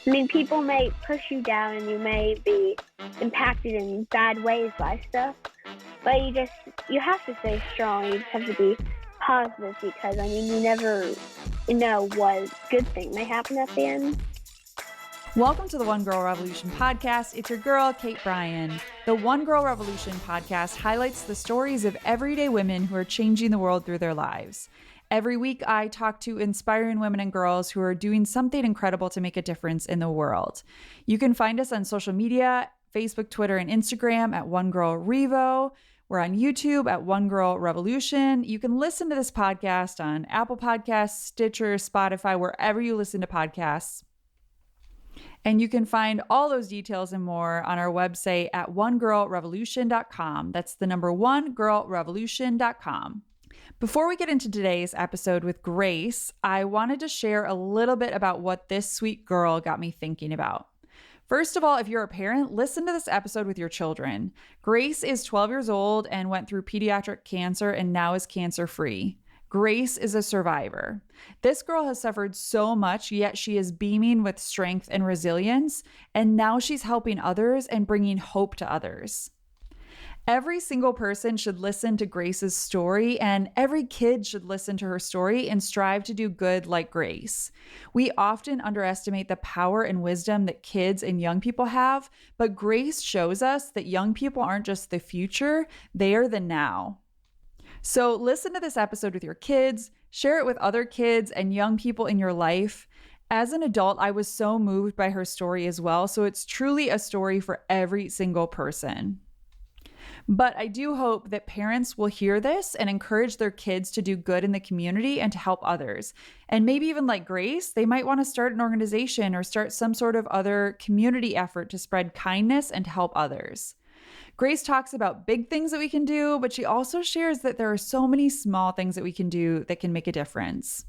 I mean, people may push you down and you may be impacted in bad ways by stuff, but you have to stay strong. You just have to be positive because, I mean, you never know what good thing may happen at the end. Welcome to the One Girl Revolution podcast. It's your girl, Kate Bryan. The One Girl Revolution podcast highlights the stories of everyday women who are changing the world through their lives. Every week, I talk to inspiring women and girls who are doing something incredible to make a difference in the world. You can find us on social media, Facebook, Twitter, and Instagram at One Girl Revo. We're on YouTube at One Girl Revolution. You can listen to this podcast on Apple Podcasts, Stitcher, Spotify, wherever you listen to podcasts. And you can find all those details and more on our website at onegirlrevolution.com. That's the number onegirlrevolution.com. Before we get into today's episode with Grace, I wanted to share a little bit about what this sweet girl got me thinking about. First of all, if you're a parent, listen to this episode with your children. Grace is 12 years old and went through pediatric cancer and now is cancer-free. Grace is a survivor. This girl has suffered so much, yet she is beaming with strength and resilience, and now she's helping others and bringing hope to others. Every single person should listen to Grace's story, and every kid should listen to her story and strive to do good like Grace. We often underestimate the power and wisdom that kids and young people have, but Grace shows us that young people aren't just the future, they are the now. So listen to this episode with your kids, share it with other kids and young people in your life. As an adult, I was so moved by her story as well, so it's truly a story for every single person. But I do hope that parents will hear this and encourage their kids to do good in the community and to help others. And maybe even like Grace, they might want to start an organization or start some sort of other community effort to spread kindness and to help others. Grace talks about big things that we can do, but she also shares that there are so many small things that we can do that can make a difference.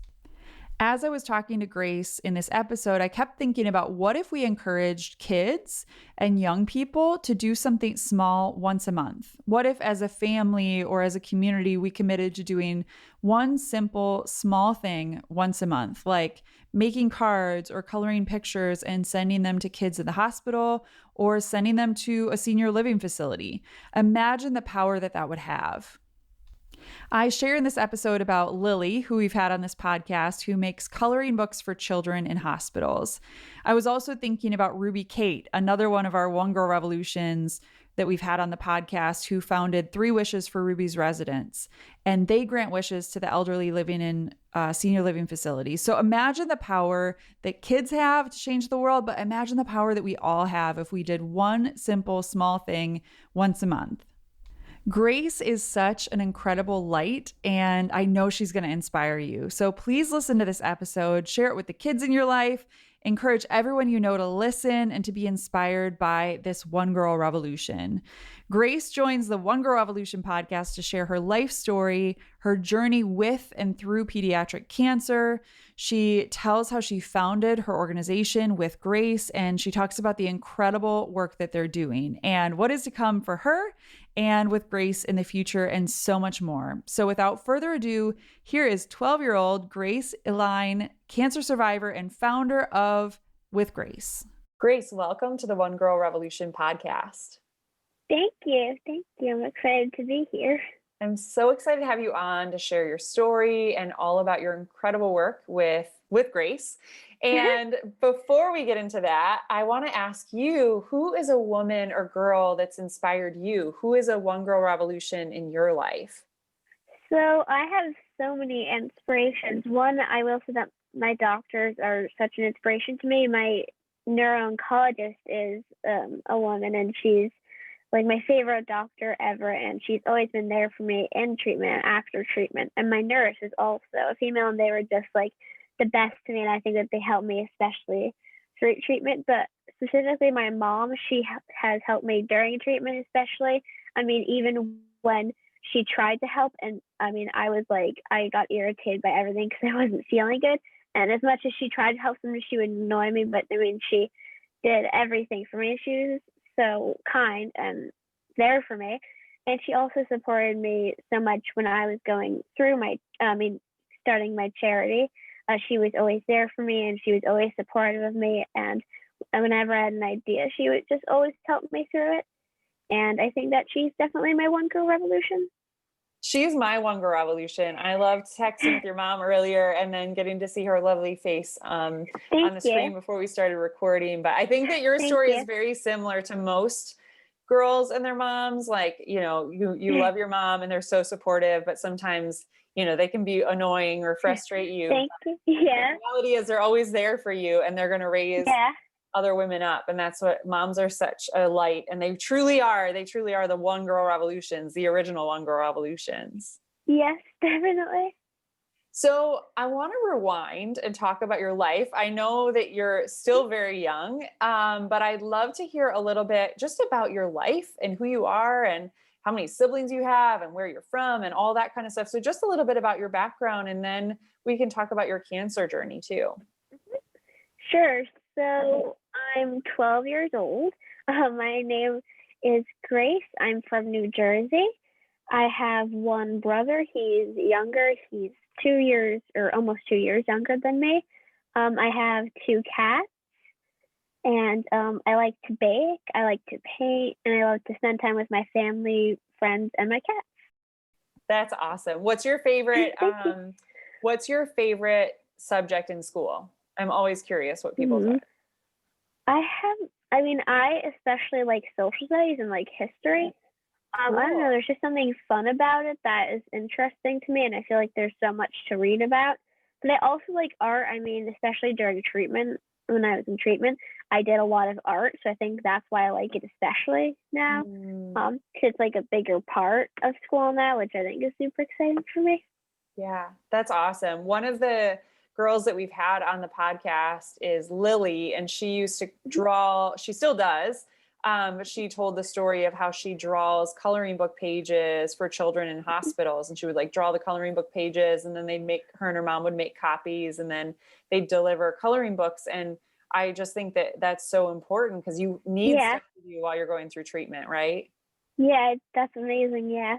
As I was talking to Grace in this episode, I kept thinking about what if we encouraged kids and young people to do something small once a month? What if as a family or as a community, we committed to doing one simple, small thing once a month, like making cards or coloring pictures and sending them to kids in the hospital or sending them to a senior living facility? Imagine the power that that would have. I share in this episode about Lily, who we've had on this podcast, who makes coloring books for children in hospitals. I was also thinking about Ruby Kate, another one of our One Girl Revolutions that we've had on the podcast, who founded 3 Wishes for Ruby's Residents. And they grant wishes to the elderly living in senior living facilities. So imagine the power that kids have to change the world, but imagine the power that we all have if we did one simple, small thing once a month. Grace is such an incredible light, and I know she's going to inspire you. So please listen to this episode, share it with the kids in your life, encourage everyone you know to listen and to be inspired by this One Girl Revolution. Grace joins the One Girl Revolution podcast to share her life story, her journey with and through pediatric cancer. She tells how she founded her organization with Grace, and she talks about the incredible work that they're doing and what is to come for her and with Grace in the future, and so much more. So without further ado, here is 12-year-old Grace Eline, cancer survivor and founder of With Grace. Grace, welcome to the One Girl Revolution podcast. Thank you. I'm excited to be here. I'm so excited to have you on to share your story and all about your incredible work with Grace. And before we get into that, I want to ask you, who is a woman or girl that's inspired you? Who is a One Girl Revolution in your life? So I have so many inspirations. One, I will say that my doctors are such an inspiration to me. My neuro-oncologist is a woman, and she's like my favorite doctor ever, and she's always been there for me in treatment and after treatment. And my nurse is also a female, and they were just like the best to me, and I think that they helped me especially through treatment. But specifically my mom, she has helped me during treatment especially. I mean, even when she tried to help, and I mean, I got irritated by everything because I wasn't feeling good. And as much as she tried to help them, she would annoy me. But I mean, she did everything for me. She was so kind and there for me. And she also supported me so much when I was going through starting my charity. She was always there for me, and she was always supportive of me. And whenever I had an idea, she would just always help me through it. And I think that she's definitely my one girl revolution. She's my one girl revolution. I loved texting with your mom earlier and then getting to see her lovely face on the screen before we started recording. But I think that your story is very similar to most girls and their moms. Like, you know, you love your mom and they're so supportive, but sometimes, you know, they can be annoying or frustrate you. Thank you. Yeah. The reality is they're always there for you and they're going to raise other women up. And that's what moms are, such a light. And they truly are the one girl revolutions, the original one girl revolutions. Yes, definitely. So I want to rewind and talk about your life. I know that you're still very young, but I'd love to hear a little bit just about your life and who you are and how many siblings you have and where you're from and all that kind of stuff. So just a little bit about your background, and then we can talk about your cancer journey too. Sure. So I'm 12 years old. My name is Grace. I'm from New Jersey. I have one brother. He's younger. He's 2 years or almost 2 years younger than me. I have 2 cats, and I like to bake. I like to paint, and I love to spend time with my family, friends, and my cats. That's awesome. What's your favorite? What's your favorite subject in school? I'm always curious what people say. I especially like social studies and like history. Cool. I don't know, there's just something fun about it that is interesting to me, and I feel like there's so much to read about. But I also like art. I mean, especially during treatment, when I was in treatment, I did a lot of art, so I think that's why I like it especially now. 'Cause it's like a bigger part of school now, which I think is super exciting for me. Yeah, that's awesome. One of the girls that we've had on the podcast is Lily, and she used to draw. She still does. But she told the story of how she draws coloring book pages for children in hospitals, and she would like draw the coloring book pages, and then her and her mom would make copies, and then they'd deliver coloring books. And I just think that that's so important because you need stuff to do while you're going through treatment, right? Yeah, that's amazing. Yeah.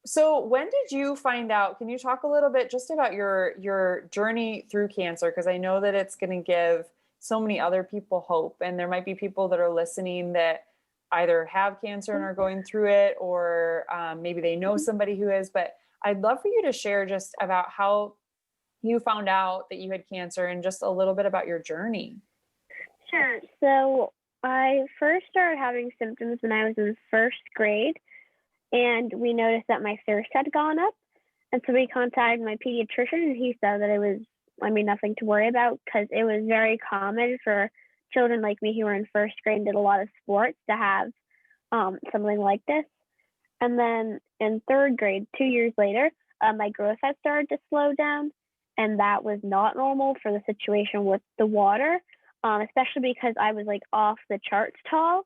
So when did you find out? Can you talk a little bit just about your journey through cancer? Because I know that it's going to give so many other people hope, and there might be people that are listening that either have cancer and are going through it, or maybe they know somebody who is. But I'd love for you to share just about how you found out that you had cancer and just a little bit about your journey. Sure. So I first started having symptoms when I was in first grade, and we noticed that my thirst had gone up. And so we contacted my pediatrician, and he said that it was, nothing to worry about, because it was very common for children like me who were in first grade and did a lot of sports to have something like this. And then in third grade, 2 years later, my growth had started to slow down, and that was not normal for the situation with the water, especially because I was like off the charts tall.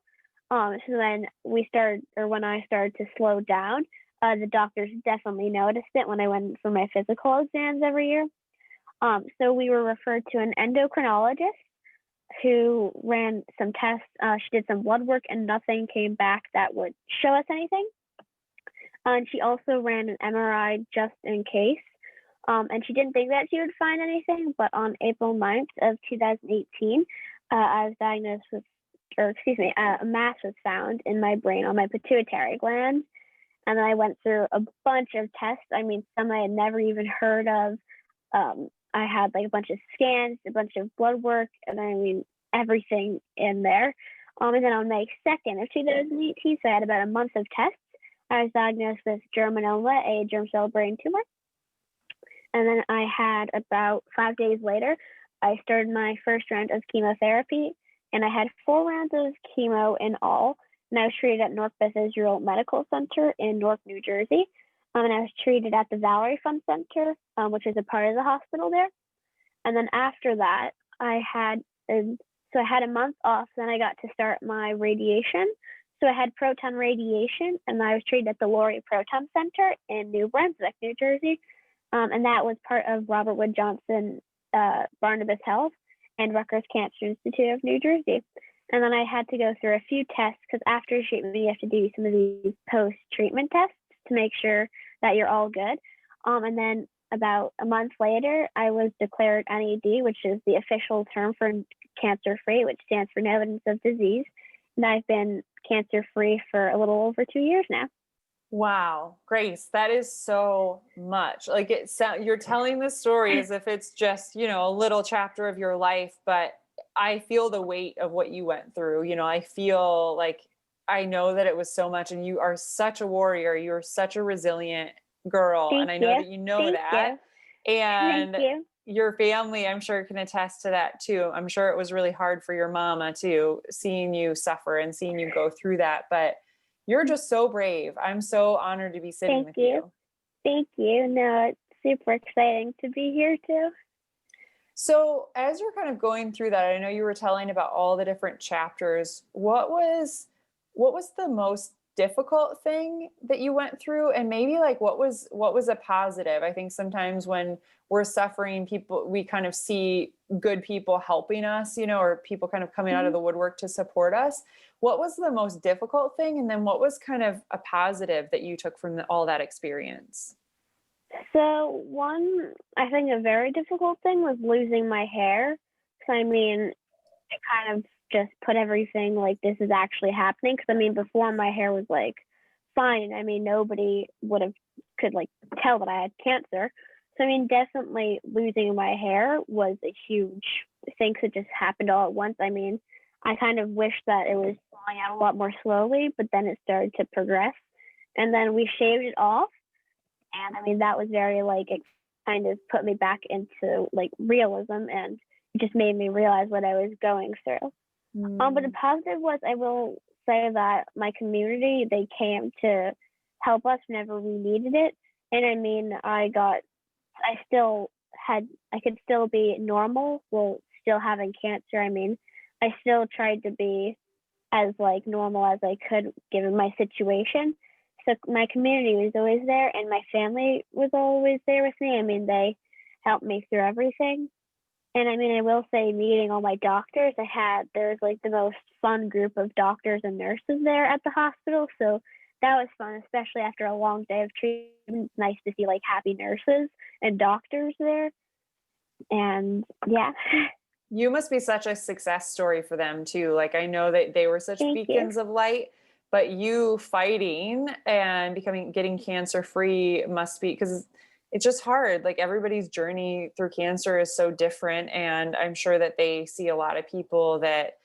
So then when I started to slow down, the doctors definitely noticed it when I went for my physical exams every year. So we were referred to an endocrinologist who ran some tests. She did some blood work, and nothing came back that would show us anything. And she also ran an MRI just in case. And she didn't think that she would find anything, but on April 9th of 2018, I was diagnosed with, a mass was found in my brain on my pituitary gland. And then I went through a bunch of tests. Some I had never even heard of. I had like a bunch of scans, a bunch of blood work, and everything in there. And then on May 2nd of 2018, so I had about a month of tests, I was diagnosed with germinoma, a germ cell brain tumor. And then I had about 5 days later, I started my first round of chemotherapy, and I had 4 rounds of chemo in all. And I was treated at North Beth Israel Medical Center in Newark, New Jersey. And I was treated at the Valerie Fund Center, which is a part of the hospital there. And then after that, I had a month off. Then I got to start my radiation. So I had proton radiation, and I was treated at the Laurie Proton Center in New Brunswick, New Jersey. And that was part of Robert Wood Johnson Barnabas Health and Rutgers Cancer Institute of New Jersey. And then I had to go through a few tests, because after treatment, you have to do some of these post-treatment tests to make sure that you're all good. And then about a month later, I was declared NED, which is the official term for cancer-free, which stands for no evidence of disease. And I've been cancer-free for a little over 2 years now. Wow, Grace, that is so much. Like you're telling this story as if it's just, a little chapter of your life, but I feel the weight of what you went through. I feel like I know that it was so much, and you are such a warrior. You're such a resilient girl. Thank And I you. know that you know Thank that. you. And Thank you. your family, I'm sure, can attest to that too. I'm sure it was really hard for your mama too, seeing you suffer and seeing you go through that. But you're just so brave. I'm so honored to be sitting with you. Thank you. No, it's super exciting to be here too. So as you're kind of going through that, I know you were telling about all the different chapters. What was the most difficult thing that you went through? And maybe like what was a positive? I think sometimes when we're suffering, we kind of see good people helping us, or people kind of coming out of the woodwork to support us. What was the most difficult thing? And then what was kind of a positive that you took from all that experience? So I think a very difficult thing was losing my hair. So, it kind of just put everything like this is actually happening. Because before my hair was like fine. Nobody could like tell that I had cancer. So definitely losing my hair was a huge thing. Because it just happened all at once. I kind of wish that it was falling out a lot more slowly, but then it started to progress, and then we shaved it off. And that was very it kind of put me back into realism, and it just made me realize what I was going through. But the positive was, I will say that my community, they came to help us whenever we needed it. And I could still be normal while still having cancer. I still tried to be as normal as I could given my situation. So my community was always there, and my family was always there with me. They helped me through everything. And I will say, meeting all my doctors, there was the most fun group of doctors and nurses there at the hospital. So that was fun, especially after a long day of treatment. It's nice to see happy nurses and doctors there. And yeah. You must be such a success story for them too. I know that they were such beacons of light, but you fighting and getting cancer free must be, because it's just hard. Everybody's journey through cancer is so different. And I'm sure that they see a lot of people that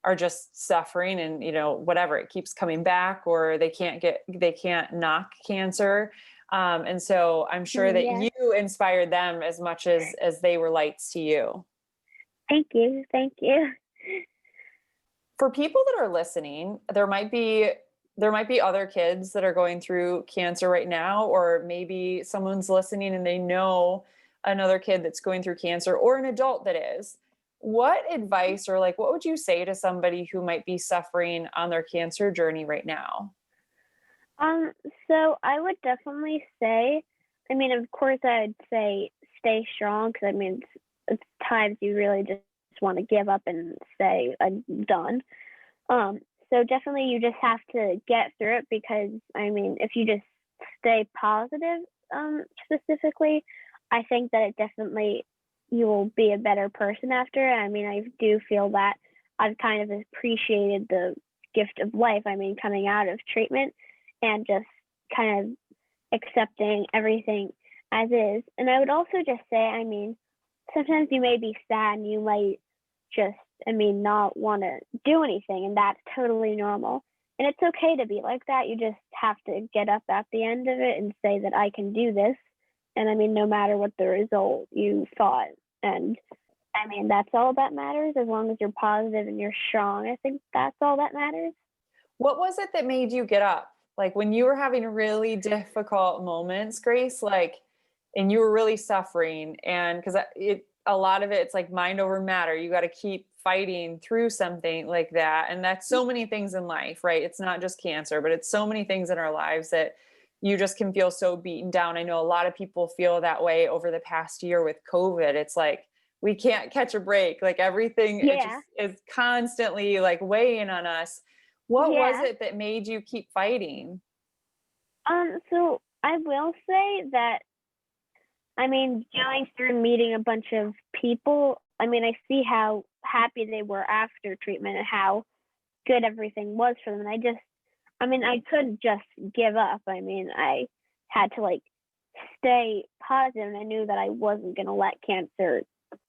are just suffering and, whatever, it keeps coming back, or they can't knock cancer. And so I'm sure that you inspired them as much as they were lights to you. Thank you. Thank you. For people that are listening, there might be other kids that are going through cancer right now, or maybe someone's listening and they know another kid that's going through cancer, or an adult that is. What advice or what would you say to somebody who might be suffering on their cancer journey right now? So I would definitely say, of course I'd say stay strong, because it's times you really just want to give up and say I'm done. So definitely you just have to get through it, because if you just stay positive, specifically, I think that it definitely, you will be a better person after. I do feel that I've kind of appreciated the gift of life. Coming out of treatment and just kind of accepting everything as is. And I would also just say, sometimes you may be sad and you might just, not want to do anything, and that's totally normal. And it's okay to be like that. You just have to get up at the end of it and say that I can do this. And no matter what the result, you fought. And that's all that matters. As long as you're positive and you're strong, I think that's all that matters. What was it that made you get up? When you were having really difficult moments, Grace, and you were really suffering, and because a lot of it's mind over matter. You got to keep fighting through something like that. And that's so many things in life, right? It's not just cancer, but it's so many things in our lives that you just can feel so beaten down. I know a lot of people feel that way over the past year with COVID. It's we can't catch a break. Everything it just is constantly weighing on us. What was it that made you keep fighting? So I will say that I mean, going through meeting a bunch of people, I mean, I see how happy they were after treatment and how good everything was for them. And I mean, I couldn't just give up. I mean, I had to like stay positive, and I knew that I wasn't going to let cancer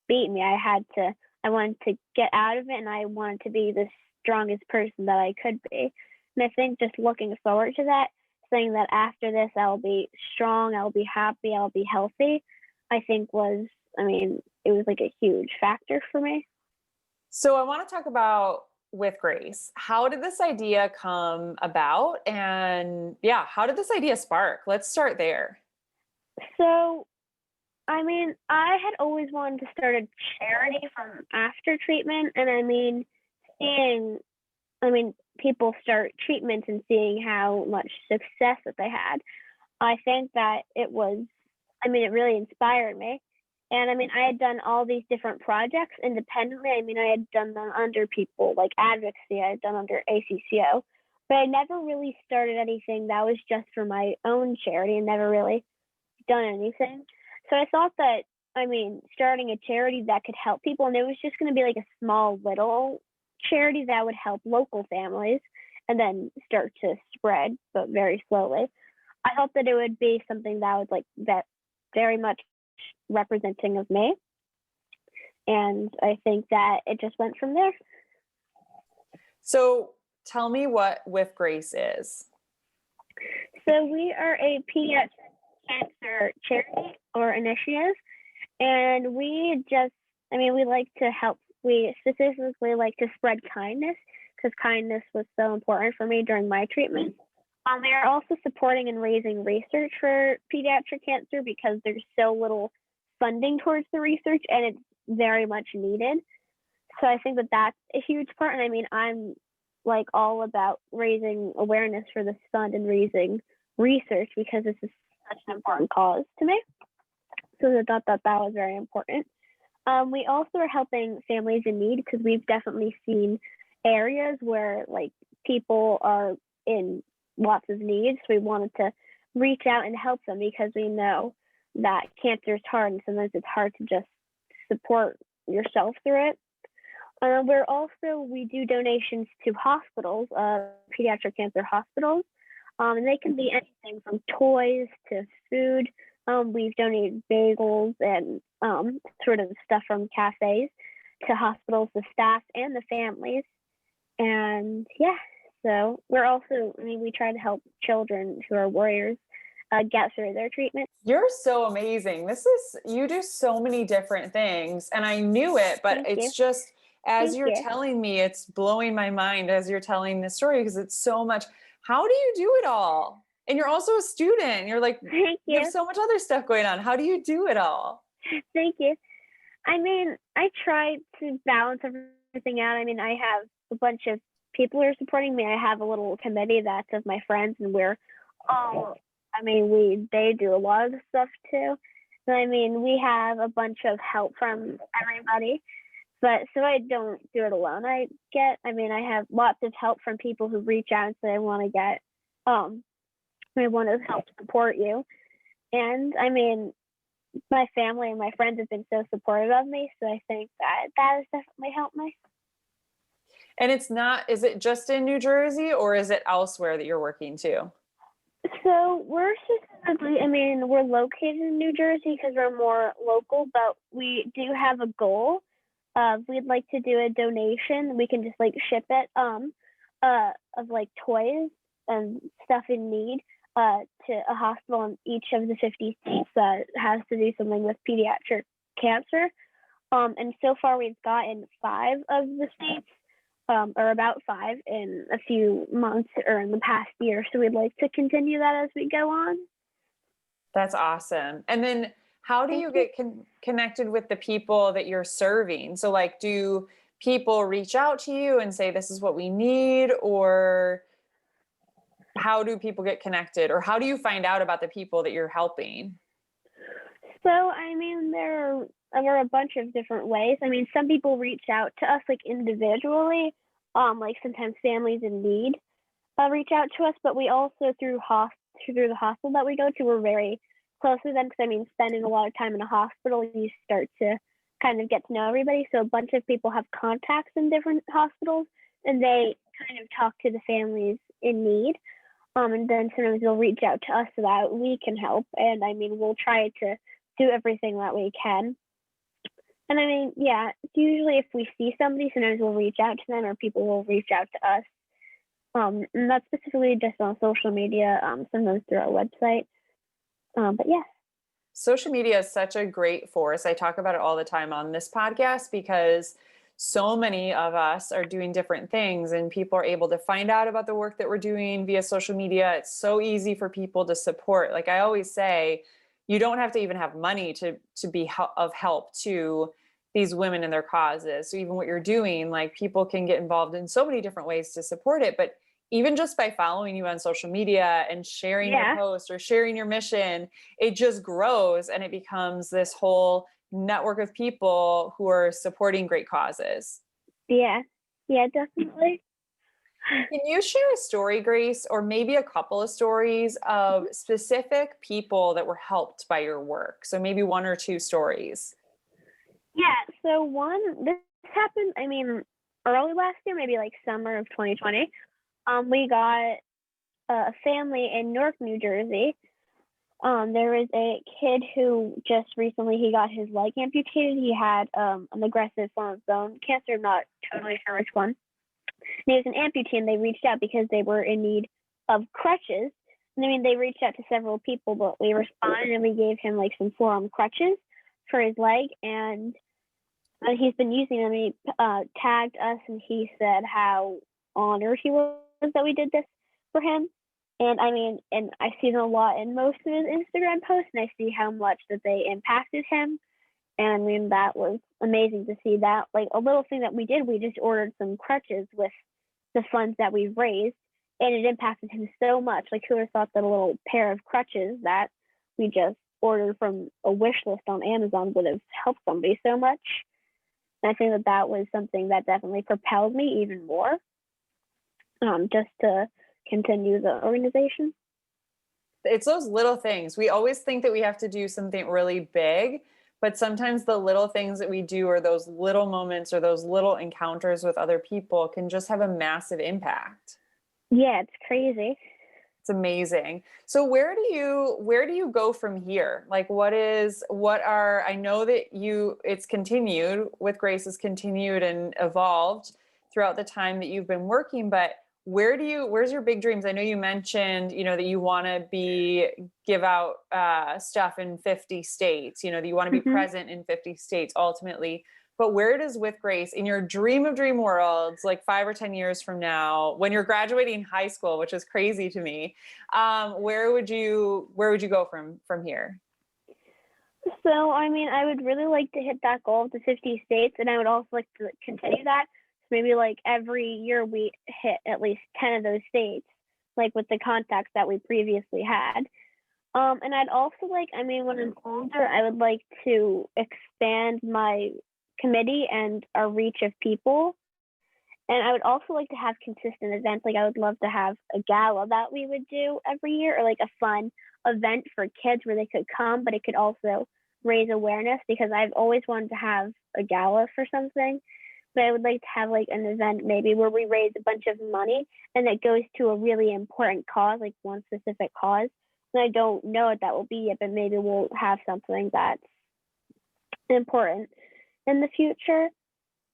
beat me. I wanted to get out of it, and I wanted to be the strongest person that I could be. And I think just looking forward to that, saying that after this I'll be strong, I'll be happy, I'll be healthy, I think I mean, it was like a huge factor for me. So I want to talk about with Grace. How did this idea come about? And yeah, how did this idea spark? Let's start there. So, I mean, I had always wanted to start a charity from after treatment. And I mean, people start treatments and seeing how much success that they had. I think that it really inspired me. And I mean, I had done all these different projects independently. I mean, I had done them under people like advocacy, I had done under ACCO, but I never really started anything that was just for my own charity and never really done anything. So I thought that, I mean, starting a charity that could help people, and it was just going to be like a small little charity that would help local families and then start to spread, but very slowly. I hope that it would be something that was like that very much representing of me. And I think that it just went from there. So tell me what With Grace is. So we are a pediatric cancer charity or initiative. And we like to help. We specifically like to spread kindness because kindness was so important for me during my treatment. We are also supporting and raising research for pediatric cancer because there's so little funding towards the research and it's very much needed. So I think that that's a huge part. And I mean, I'm like all about raising awareness for this fund and raising research because this is such an important cause to me. So I thought that was very important. We also are helping families in need because we've definitely seen areas where like people are in lots of needs. So we wanted to reach out and help them because we know that cancer is hard and sometimes it's hard to just support yourself through it. We do donations to hospitals, pediatric cancer hospitals, and they can be anything from toys to food. We've donated bagels and sort of stuff from cafes to hospitals, the staff, and the families. And yeah, so we try to help children who are warriors get through their treatment. You're so amazing. You do so many different things, and I knew it, but it's just, as you're telling me, it's blowing my mind as you're telling this story because it's so much. How do you do it all? And you're also a student. You're like, you have so much other stuff going on. How do you do it all? Thank you. I mean, I try to balance everything out. I mean, I have a bunch of people who are supporting me. I have a little committee that's of my friends, and they do a lot of the stuff too. And I mean, we have a bunch of help from everybody, so I don't do it alone. I have lots of help from people who reach out and say, I want to help support you. And I mean, my family and my friends have been so supportive of me. So I think that has definitely helped me. And is it just in New Jersey or is it elsewhere that you're working too? So we're located in New Jersey because we're more local, but we do have a goal. We'd like to do a donation. We can just like ship it of like toys and stuff in need to a hospital in each of the 50 states that has to do something with pediatric cancer. And so far we've gotten 5 of the states, or about 5 in a few months or in the past year. So we'd like to continue that as we go on. That's awesome. And then how do you get connected with the people that you're serving? So like, do people reach out to you and say, this is what we need? Or how do people get connected? Or how do you find out about the people that you're helping? So, I mean, there are a bunch of different ways. I mean, some people reach out to us like individually, like sometimes families in need reach out to us, but we also through the hospital that we go to, we're very close with them because, I mean, spending a lot of time in a hospital, you start to kind of get to know everybody. So a bunch of people have contacts in different hospitals, and they kind of talk to the families in need. And then sometimes they'll reach out to us so that we can help. And I mean, we'll try to do everything that we can. And I mean, yeah, usually if we see somebody, sometimes we'll reach out to them or people will reach out to us. And that's specifically just on social media, sometimes through our website. But yeah. Social media is such a great force. I talk about it all the time on this podcast because so many of us are doing different things and people are able to find out about the work that we're doing via social media. It's so easy for people to support. Like I always say, you don't have to even have money to be of help to these women and their causes. So even what you're doing, like people can get involved in so many different ways to support it. But even just by following you on social media and sharing your post or sharing your mission, it just grows and it becomes this whole network of people who are supporting great causes. Yeah, definitely. Can you share a story, Grace, or maybe a couple of stories of specific people that were helped by your work? So maybe one or two stories. Yeah, so this happened, I mean, early last year, maybe like summer of 2020. We got a family in Newark, New Jersey. There was a kid who just recently, he got his leg amputated. He had an aggressive form of bone cancer. I'm not totally sure which one. And he was an amputee, and they reached out because they were in need of crutches. And I mean, they reached out to several people, but we responded and we gave him like some forearm crutches for his leg. And he's been using them. He tagged us and he said how honored he was that we did this for him. And I mean, and I see them a lot in most of his Instagram posts, and I see how much that they impacted him. And I mean, that was amazing to see that. Like a little thing that we did, we just ordered some crutches with the funds that we've raised, and it impacted him so much. Like who would have thought that a little pair of crutches that we just ordered from a wish list on Amazon would have helped somebody so much. And I think that that was something that definitely propelled me even more, just to continue the organization. It's those little things. We always think that we have to do something really big, but sometimes the little things that we do or those little moments or those little encounters with other people can just have a massive impact. Yeah, it's crazy. It's amazing. So where do you go from here? Like I know that it's continued with Grace, has continued and evolved throughout the time that you've been working, but where's your big dreams? I know you mentioned, that you want to give out stuff in 50 states, that you want to be present in 50 states ultimately. But where does With Grace, in your dream of dream worlds, like 5 or 10 years from now, when you're graduating high school, which is crazy to me, where would you go from here? So, I mean, I would really like to hit that goal of the 50 states, and I would also like to continue that. Maybe like every year we hit at least 10 of those states, like with the contacts that we previously had. And I'd also when I'm older, I would like to expand my committee and our reach of people. And I would also like to have consistent events. Like I would love to have a gala that we would do every year, or like a fun event for kids where they could come, but it could also raise awareness, because I've always wanted to have a gala for something. But I would like to have like an event maybe where we raise a bunch of money and it goes to a really important cause, like one specific cause. And I don't know what that will be yet, but maybe we'll have something that's important in the future.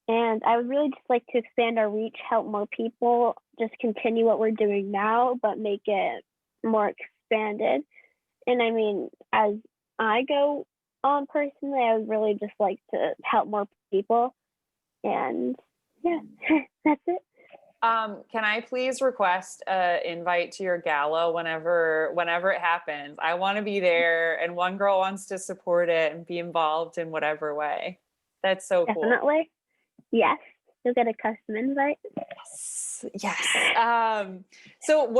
And I would really just like to expand our reach, help more people, just continue what we're doing now, but make it more expanded. And I mean, as I go on personally, I would really just like to help more people. And yeah, that's it. Can I please request an invite to your gala whenever it happens? I want to be there, and one girl wants to support it and be involved in whatever way. That's so cool. Definitely. Yes. You'll get a custom invite. Yes. So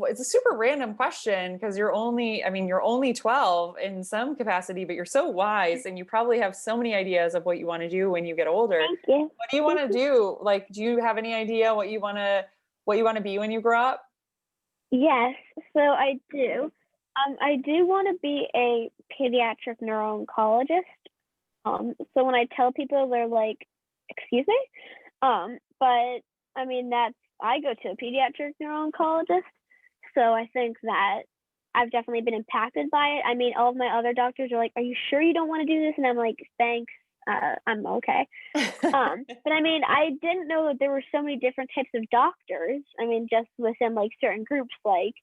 it's a super random question, because you're only 12 in some capacity, but you're so wise and you probably have so many ideas of what you want to do when you get older. Thank you. What do you want to do? Like, do you have any idea what you want to be when you grow up? Yes. So I do. I do want to be a pediatric neuro-oncologist. So when I tell people, they're like, "Excuse me?" But I mean, I go to a pediatric neuro-oncologist, so I think that I've definitely been impacted by it. I mean, all of my other doctors are like, "Are you sure you don't want to do this?" And I'm like, "Thanks, I'm okay." But I mean, I didn't know that there were so many different types of doctors. I mean, just within like certain groups, like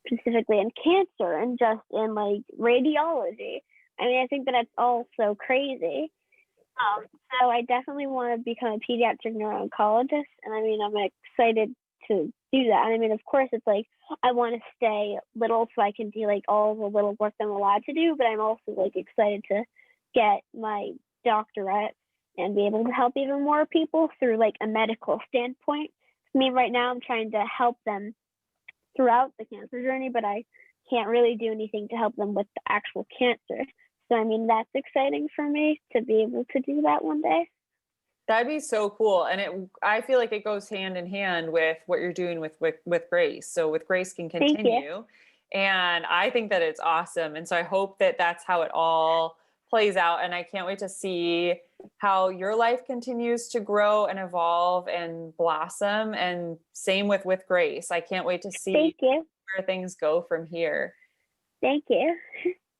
specifically in cancer and just in like radiology. I mean, I think that that's all so crazy. Um, so I definitely want to become a pediatric neuro-oncologist, and I mean, I'm excited to do that. And I mean, of course, it's like I want to stay little so I can do like all the little work that I'm allowed to do, but I'm also like excited to get my doctorate and be able to help even more people through like a medical standpoint. I mean, right now I'm trying to help them throughout the cancer journey, but I can't really do anything to help them with the actual cancer. So, I mean, that's exciting for me to be able to do that one day. That'd be so cool. And I feel like it goes hand in hand with what you're doing with Grace. So with Grace can Thank you. continue. And I think that it's awesome. And so I hope that that's how it all plays out. And I can't wait to see how your life continues to grow and evolve and blossom. And same with Grace. I can't wait to see Thank you. where things go from here. Thank you.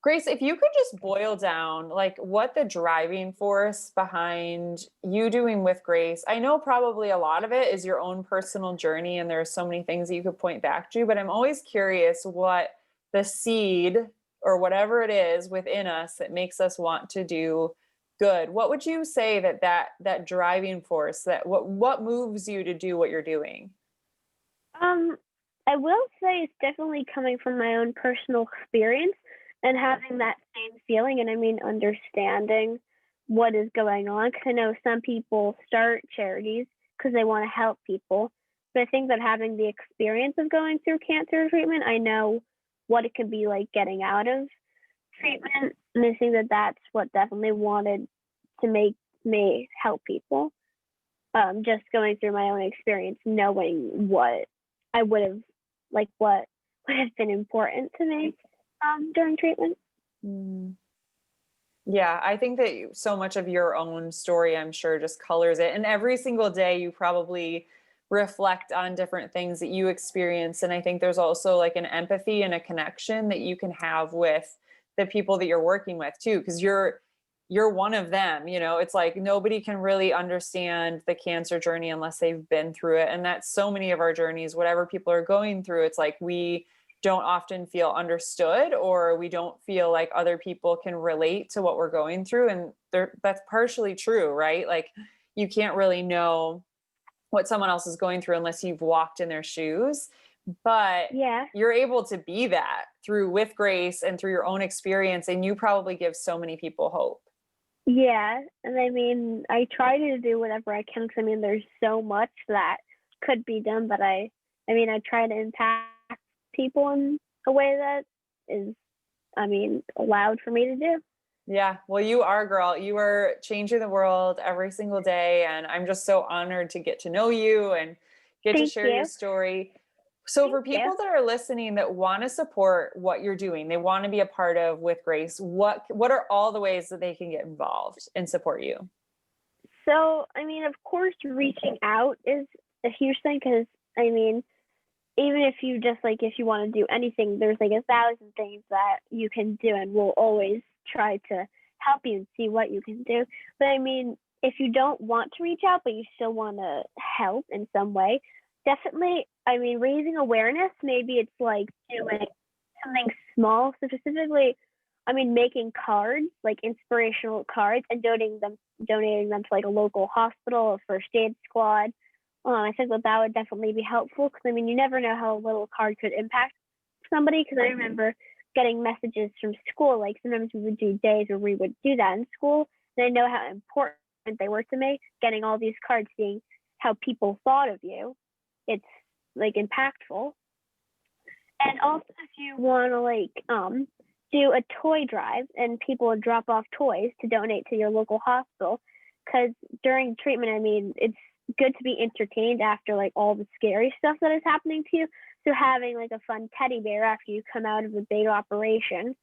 Grace, if you could just boil down like what the driving force behind you doing with Grace, I know probably a lot of it is your own personal journey and there are so many things that you could point back to, but I'm always curious what the seed or whatever it is within us that makes us want to do good. What would you say that driving force, that what moves you to do what you're doing? I will say it's definitely coming from my own personal experience and having that same feeling, and I mean understanding what is going on, because I know some people start charities because they want to help people, but I think that having the experience of going through cancer treatment, I know what it can be like getting out of treatment, and I think that that's what definitely wanted to make me help people. Just going through my own experience, knowing what I would have, like what would have been important to me during treatment. Mm. Yeah, I think that so much of your own story, I'm sure, just colors it. And every single day, you probably reflect on different things that you experience. And I think there's also like an empathy and a connection that you can have with the people that you're working with too, because you're one of them. You know, it's like nobody can really understand the cancer journey unless they've been through it. And that's so many of our journeys, whatever people are going through, it's like we don't often feel understood, or we don't feel like other people can relate to what we're going through. And that's partially true, right? Like you can't really know what someone else is going through unless you've walked in their shoes. But Yeah. you're able to be that through with Grace and through your own experience. And you probably give so many people hope. Yeah, and I mean, I try to do whatever I can because I mean, there's so much that could be done, but I mean, I try to impact people in a way that is, I mean, allowed for me to do. Yeah, well, you are, girl. You are changing the world every single day. And I'm just so honored to get to know you and get to Thank share your you. story. So for Thank you. people that are listening that want to support what you're doing, they want to be a part of with Grace, what are all the ways that they can get involved and support you? So, I mean, of course, reaching out is a huge thing because, I mean, even if you just like, if you want to do anything, there's like 1,000 things that you can do, and we'll always try to help you and see what you can do. But I mean, if you don't want to reach out, but you still want to help in some way, definitely, I mean, raising awareness, maybe it's like doing something small. So specifically, I mean, making cards, like inspirational cards, and donating them to like a local hospital, a first aid squad. I think that would definitely be helpful because I mean, you never know how a little card could impact somebody. Because I remember getting messages from school, like sometimes we would do days where we would do that in school, and I know how important they were to me. Getting all these cards, seeing how people thought of you, it's like impactful. And also, if you want to like do a toy drive and people would drop off toys to donate to your local hospital, because during treatment, I mean, it's good to be entertained after like all the scary stuff that is happening to you. So having like a fun teddy bear after you come out of a big operation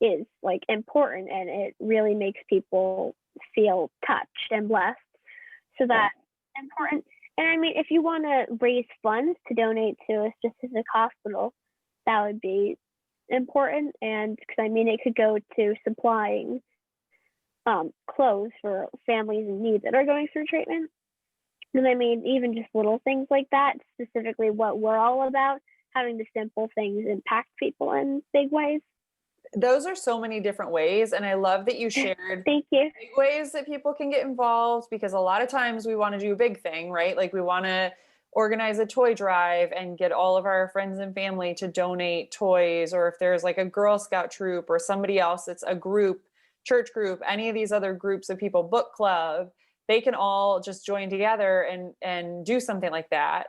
is like important, and it really makes people feel touched and blessed. So that's important. And I mean, if you want to raise funds to donate to a specific hospital, that would be important. And because I mean, it could go to supplying clothes for families in need that are going through treatment. And I mean, even just little things like that, specifically what we're all about, having the simple things impact people in big ways. Those are so many different ways. And I love that you shared Thank you. big ways that people can get involved, because a lot of times we want to do a big thing, right? Like we want to organize a toy drive and get all of our friends and family to donate toys, or if there's like a Girl Scout troop or somebody else, it's a group, church group, any of these other groups of people, book club, they can all just join together and do something like that.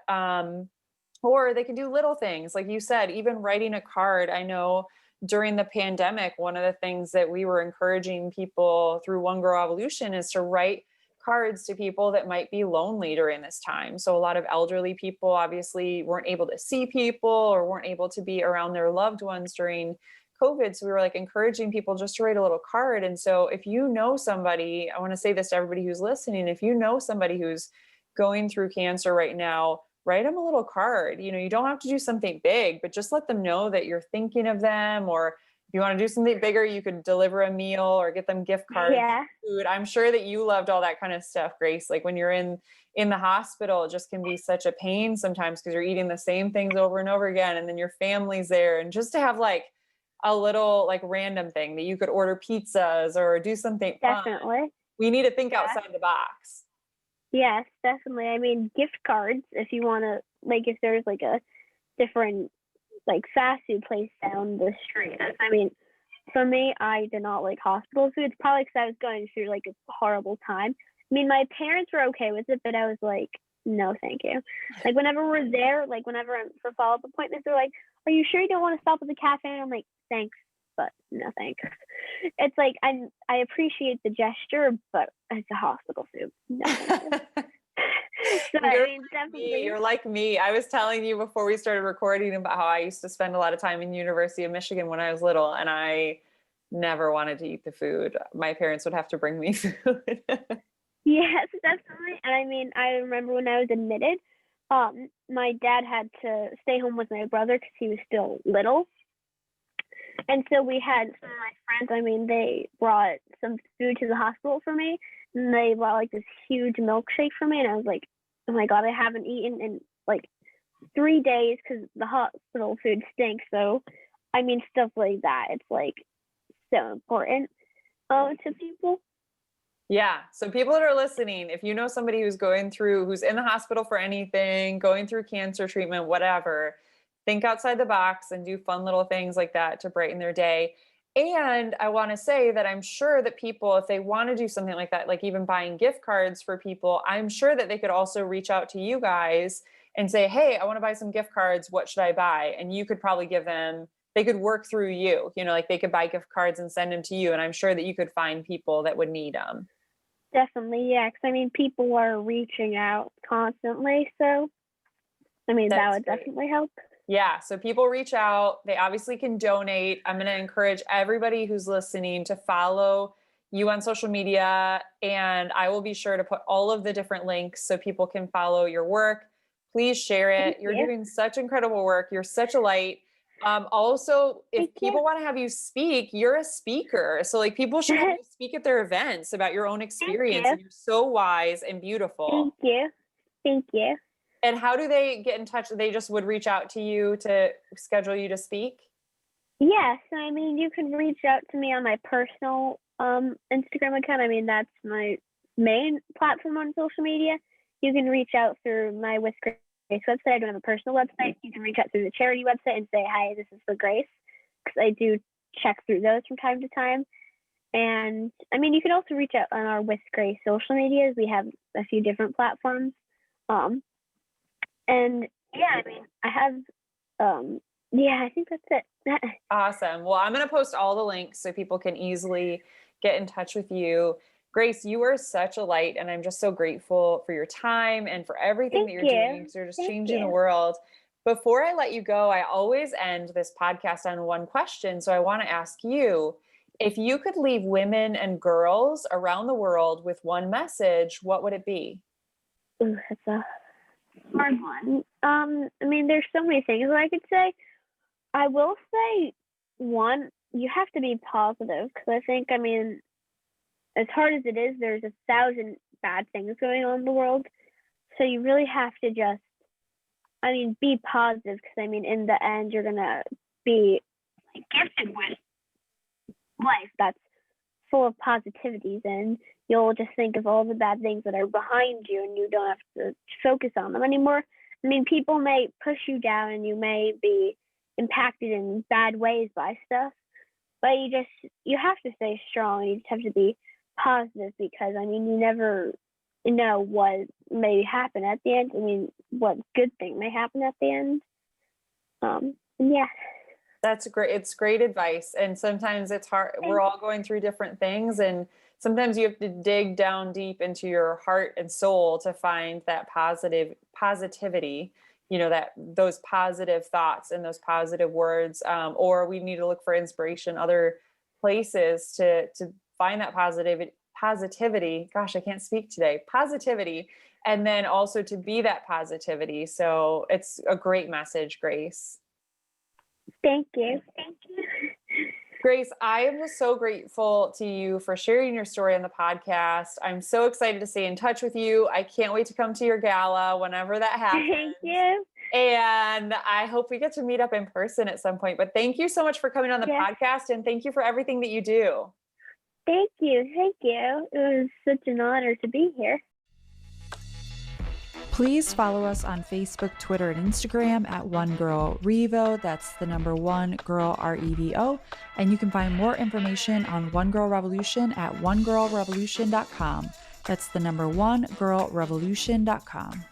Or they can do little things, like you said, even writing a card. I know during the pandemic, one of the things that we were encouraging people through One Girl Evolution is to write cards to people that might be lonely during this time. So a lot of elderly people obviously weren't able to see people or weren't able to be around their loved ones during COVID. So we were like encouraging people just to write a little card. And so if you know somebody, I want to say this to everybody who's listening, if you know somebody who's going through cancer right now, write them a little card. You know, you don't have to do something big, but just let them know that you're thinking of them. Or if you want to do something bigger, you could deliver a meal or get them gift cards, food. I'm sure that you loved all that kind of stuff, Grace. Like when you're in the hospital, it just can be such a pain sometimes because you're eating the same things over and over again. And then your family's there. And just to have like a little like random thing that you could order pizzas or do something Definitely. fun. We need to think outside the box. Yes, definitely. I mean, gift cards, if you want to, like, if there's like a different, like, fast food place down the street. I mean, for me, I did not like hospital food. It's probably because I was going through like a horrible time. I mean, my parents were okay with it, but I was like, no, thank you. Like, whenever we're there, like, whenever I'm for follow-up appointments, they're like, are you sure you don't want to stop at the cafe? And I'm like, thanks, but no thanks. It's like, I appreciate the gesture, but it's a hospital food. No, thank you. So, I mean, definitely. You're like me. I was telling you before we started recording about how I used to spend a lot of time in University of Michigan when I was little, and I never wanted to eat the food. My parents would have to bring me food. Yes, definitely. And I mean, I remember when I was admitted, my dad had to stay home with my brother because he was still little. And so we had some of my friends, I mean, they brought some food to the hospital for me. And they brought like this huge milkshake for me. And I was like, oh my God, I haven't eaten in like 3 days because the hospital food stinks. So, I mean, stuff like that. It's like so important to people. Yeah. So people that are listening, if you know somebody who's who's in the hospital for anything, going through cancer treatment, whatever, think outside the box and do fun little things like that to brighten their day. And I want to say that I'm sure that people, if they want to do something like that, like even buying gift cards for people, I'm sure that they could also reach out to you guys and say, hey, I want to buy some gift cards. What should I buy? And you could probably give them, they could work through you, like they could buy gift cards and send them to you. And I'm sure that you could find people that would need them. Definitely, yeah. Because I mean, people are reaching out constantly. So, I mean, that would definitely help. Yeah. So people reach out. They obviously can donate. I'm going to encourage everybody who's listening to follow you on social media. And I will be sure to put all of the different links so people can follow your work. Please share it. You're doing such incredible work. You're such a light. Also, if people want to have you speak, you're a speaker. So like people should have you speak at their events about your own experience. And you're so wise and beautiful. Thank you. Thank you. And how do they get in touch? They just would reach out to you to schedule you to speak? Yes. I mean, you can reach out to me on my personal Instagram account. I mean, that's my main platform on social media. You can reach out through my With Grace website. I don't have a personal website. You can reach out through the charity website and say, hi, this is for Grace. Because I do check through those from time to time. And I mean, you can also reach out on our With Grace social medias. We have a few different platforms. And yeah, I mean, I have, I think that's it. Awesome. Well, I'm going to post all the links so people can easily get in touch with you. Grace, you are such a light, and I'm just so grateful for your time and for everything that you're doing, because you're just changing the world. Before I let you go, I always end this podcast on one question. So I want to ask you, if you could leave women and girls around the world with one message, what would it be? Ooh, that's a hard one. I mean, there's so many things that I could say. I will say, one, you have to be positive, because I think, I mean, as hard as it is, there's 1,000 bad things going on in the world. So you really have to just, I mean, be positive, because I mean, in the end, you're gonna be gifted with life that's full of positivities, and you'll just think of all the bad things that are behind you, and you don't have to focus on them anymore. I mean, people may push you down, and you may be impacted in bad ways by stuff, but you have to stay strong. You just have to be positive, because I mean, you never know what may happen at the end. I mean, what good thing may happen at the end. Yeah. That's great. It's great advice. And sometimes it's hard. We're all going through different things. And sometimes you have to dig down deep into your heart and soul to find that positivity, that those positive thoughts and those positive words, or we need to look for inspiration, other places to find that positivity. Gosh, I can't speak today. Positivity. And then also to be that positivity. So it's a great message, Grace. Thank you. Grace, I am just so grateful to you for sharing your story on the podcast. I'm so excited to stay in touch with you. I can't wait to come to your gala whenever that happens. Thank you. And I hope we get to meet up in person at some point. But thank you so much for coming on the podcast, and thank you for everything that you do. Thank you. It was such an honor to be here. Please follow us on Facebook, Twitter, and Instagram at One Girl Revo. That's the number One Girl REVO. And you can find more information on One Girl Revolution at onegirlrevolution.com. That's the number onegirlrevolution.com.